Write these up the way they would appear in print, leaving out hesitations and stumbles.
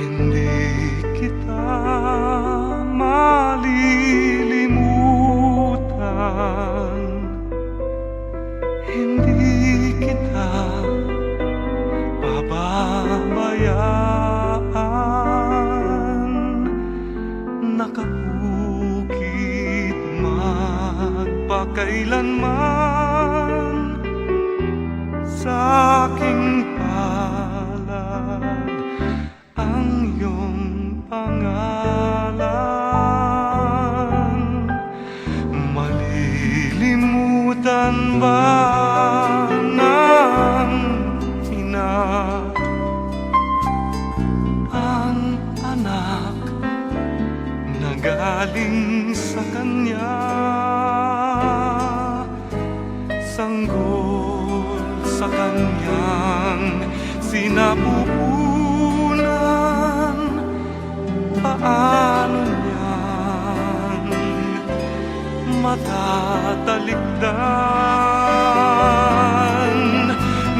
Hindi kita malilimutan, hindi kita pababayaan. Nakabukid magpakailanman sa aking palad ang iyong pangalan. Malilimutan ba ng ina ang anak na galing sa kanya? Sanggol sa kanyang sinapupunan, paano niyan matatalikdan?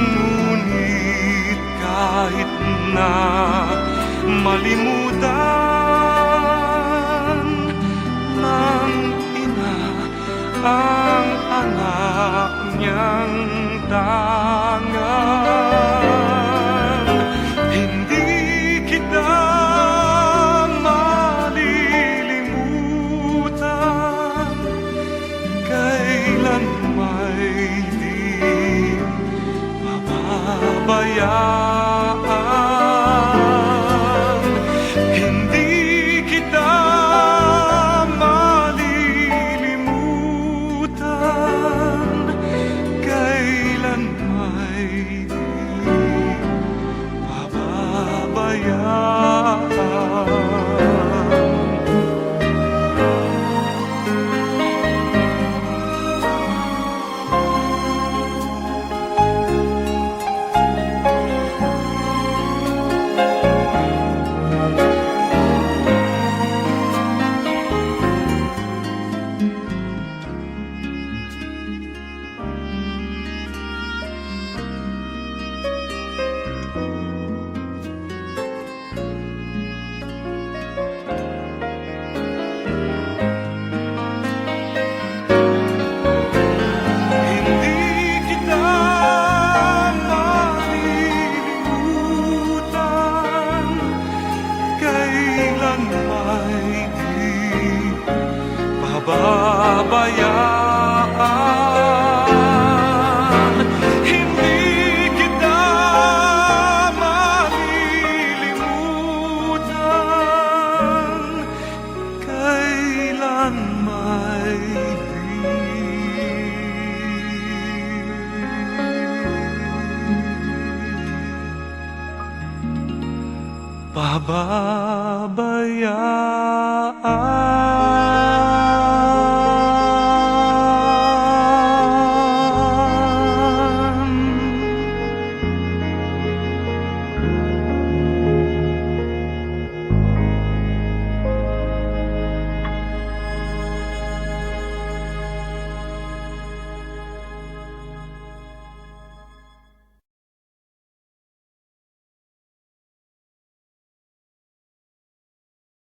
Ngunit kahit na malimutan ng ina ang anak niyang tangan, hindi kita malilimutan. Kailan may di pababayaan, hindi kita malilimutan. Kailan may di pababayaan. Pababayaan, hindi kita malilimutan. Kailan may di pababayaan.